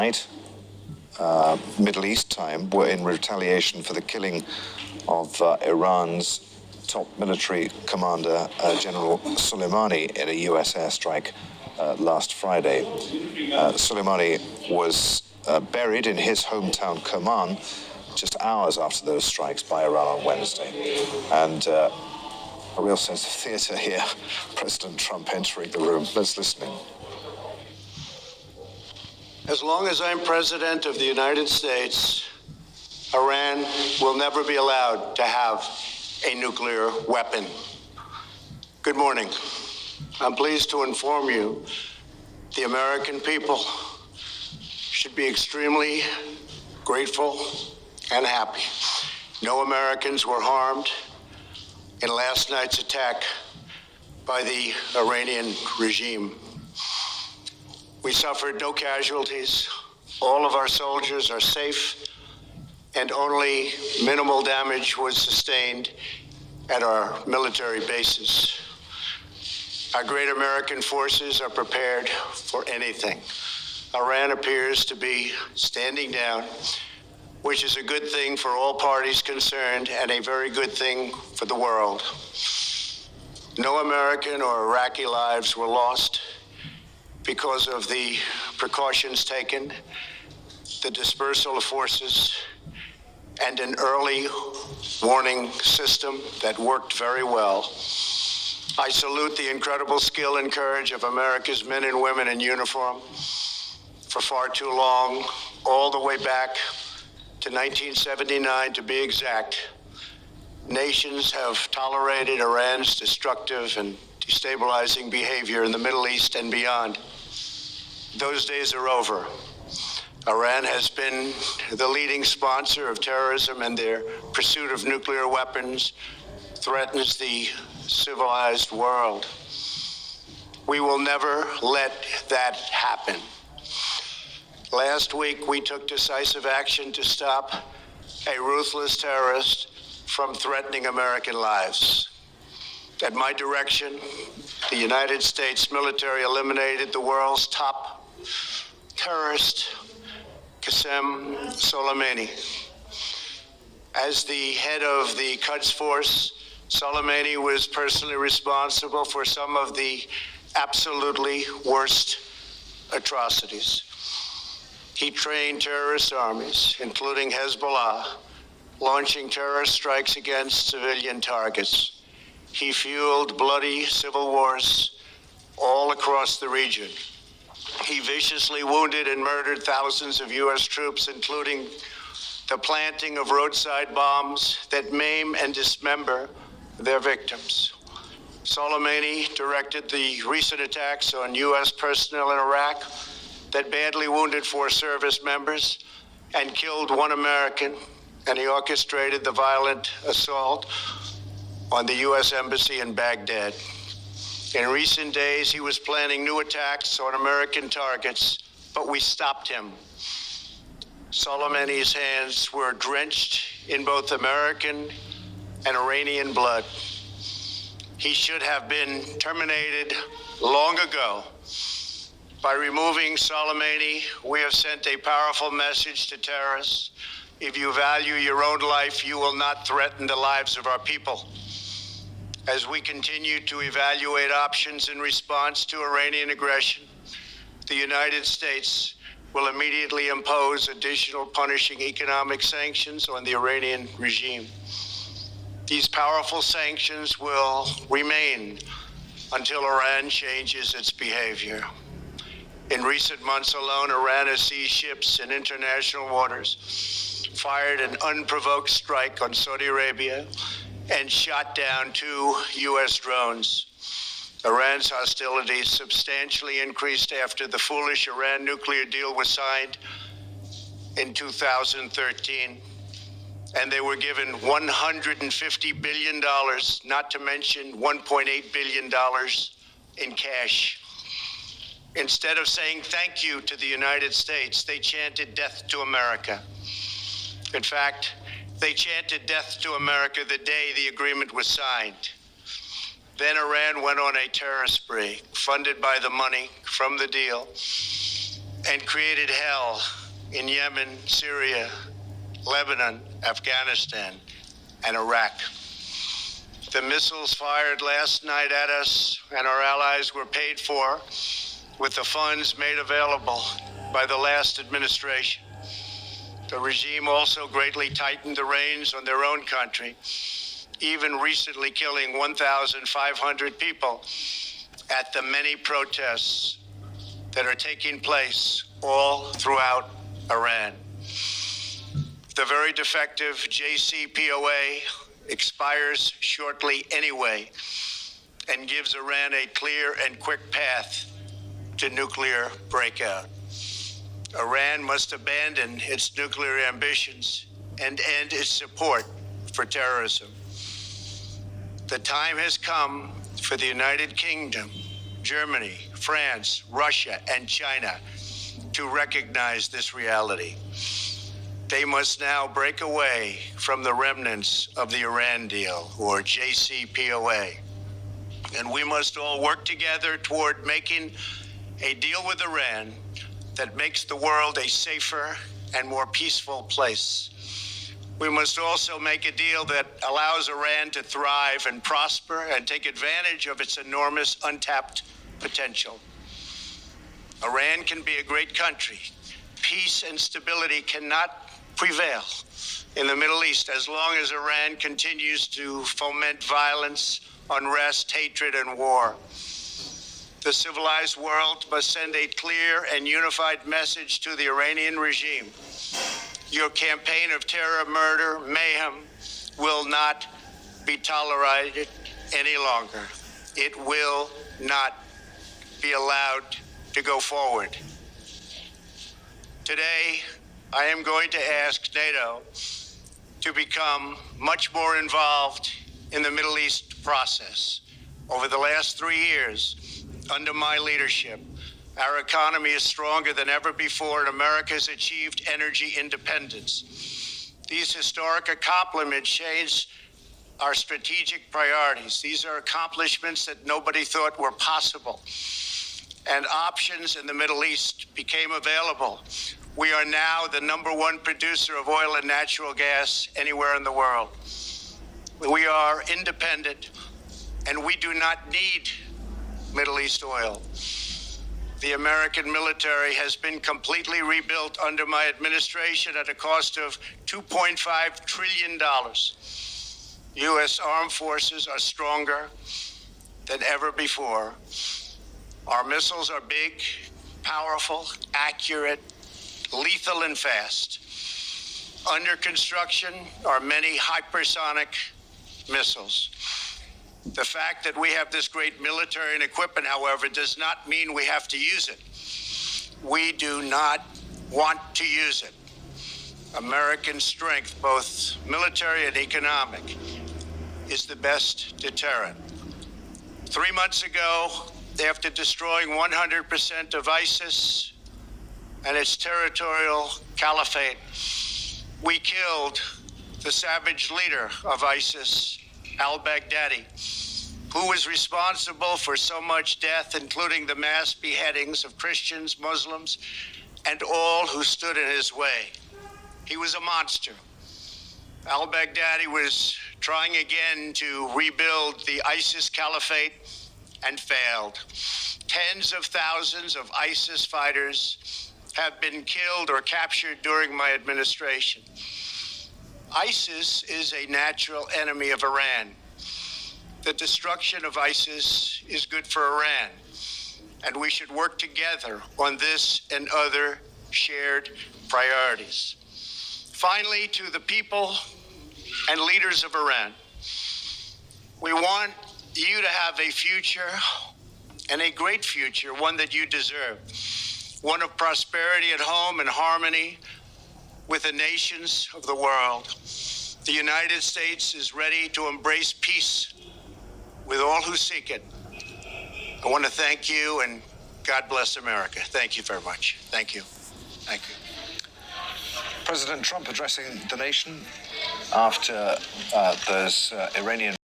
night, Middle East time, were in retaliation for the killing of Iran's top military commander, General Soleimani, in a U.S. airstrike last Friday. Soleimani was buried in his hometown, Kerman, just hours after those strikes by Iran on Wednesday. And a real sense of theater here, President Trump entering the room. Let's listen in. As long as I'm president of the United States, Iran will never be allowed to have a nuclear weapon. Good morning. I'm pleased to inform you the American people should be extremely grateful and happy. No Americans were harmed in last night's attack by the Iranian regime. We suffered no casualties. All of our soldiers are safe, and only minimal damage was sustained at our military bases. Our great American forces are prepared for anything. Iran appears to be standing down, which is a good thing for all parties concerned and a very good thing for the world. No American or Iraqi lives were lost because of the precautions taken, the dispersal of forces, and an early warning system that worked very well. I salute the incredible skill and courage of America's men and women in uniform. For far too long, all the way back to 1979 to be exact, nations have tolerated Iran's destructive and destabilizing behavior in the Middle East and beyond. Those days are over. Iran has been the leading sponsor of terrorism, and their pursuit of nuclear weapons threatens the civilized world. We will never let that happen. Last week, we took decisive action to stop a ruthless terrorist from threatening American lives. At my direction, the United States military eliminated the world's top terrorist, Qasem Soleimani. As the head of the Quds Force, Soleimani was personally responsible for some of the absolutely worst atrocities. He trained terrorist armies, including Hezbollah, launching terrorist strikes against civilian targets. He fueled bloody civil wars all across the region. He viciously wounded and murdered thousands of U.S. troops, including the planting of roadside bombs that maim and dismember their victims. Soleimani directed the recent attacks on U.S. personnel in Iraq that badly wounded 4 service members and killed 1 American, and he orchestrated the violent assault on the U.S. Embassy in Baghdad. In recent days, he was planning new attacks on American targets, but we stopped him. Soleimani's hands were drenched in both American and Iranian blood. He should have been terminated long ago. By removing Soleimani, we have sent a powerful message to terrorists. If you value your own life, you will not threaten the lives of our people. As we continue to evaluate options in response to Iranian aggression, the United States will immediately impose additional punishing economic sanctions on the Iranian regime. These powerful sanctions will remain until Iran changes its behavior. In recent months alone, Iran has seized ships in international waters, fired an unprovoked strike on Saudi Arabia, and shot down 2 U.S. drones. Iran's hostilities substantially increased after the foolish Iran nuclear deal was signed in 2013, and they were given $150 billion, not to mention $1.8 billion in cash. Instead of saying thank you to the United States, they chanted death to America. In fact, they chanted death to America the day the agreement was signed. Then Iran went on a terror spree, funded by the money from the deal, and created hell in Yemen, Syria, Lebanon, Afghanistan, and Iraq. The missiles fired last night at us and our allies were paid for with the funds made available by the last administration. The regime also greatly tightened the reins on their own country, even recently killing 1,500 people at the many protests that are taking place all throughout Iran. The very defective JCPOA expires shortly anyway and gives Iran a clear and quick path to nuclear breakout. Iran must abandon its nuclear ambitions and end its support for terrorism. The time has come for the United Kingdom, Germany, France, Russia, and China to recognize this reality. They must now break away from the remnants of the Iran deal, or JCPOA. And we must all work together toward making a deal with Iran that makes the world a safer and more peaceful place. We must also make a deal that allows Iran to thrive and prosper and take advantage of its enormous untapped potential. Iran can be a great country. Peace and stability cannot prevail in the Middle East as long as Iran continues to foment violence, unrest, hatred, and war. The civilized world must send a clear and unified message to the Iranian regime. Your campaign of terror, murder, mayhem will not be tolerated any longer. It will not be allowed to go forward. Today, I am going to ask NATO to become much more involved in the Middle East process. Over the last 3 years, under my leadership, our economy is stronger than ever before, and America has achieved energy independence. These historic accomplishments changed our strategic priorities. These are accomplishments that nobody thought were possible. And options in the Middle East became available. We are now the #1 producer of oil and natural gas anywhere in the world. We are independent, and we do not need Middle East oil. The American military has been completely rebuilt under my administration at a cost of $2.5 trillion. U.S. armed forces are stronger than ever before. Our missiles are big, powerful, accurate, lethal, and fast. Under construction are many hypersonic missiles. The fact that we have this great military and equipment, however, does not mean we have to use it. We do not want to use it. American strength, both military and economic, is the best deterrent. 3 months ago, after destroying 100% of ISIS and its territorial caliphate, we killed the savage leader of ISIS, al-Baghdadi, who was responsible for so much death, including the mass beheadings of Christians, Muslims, and all who stood in his way. He was a monster. Al-Baghdadi was trying again to rebuild the ISIS caliphate and failed. Tens of thousands of ISIS fighters have been killed or captured during my administration. ISIS is a natural enemy of Iran. The destruction of ISIS is good for Iran, and we should work together on this and other shared priorities. Finally, to the people and leaders of Iran, we want you to have a future, and a great future, one that you deserve, one of prosperity at home and harmony with the nations of the world. The United States is ready to embrace peace with all who seek it. I want to thank you, and God bless America. Thank you very much. Thank you. Thank you. President Trump addressing the nation after those Iranian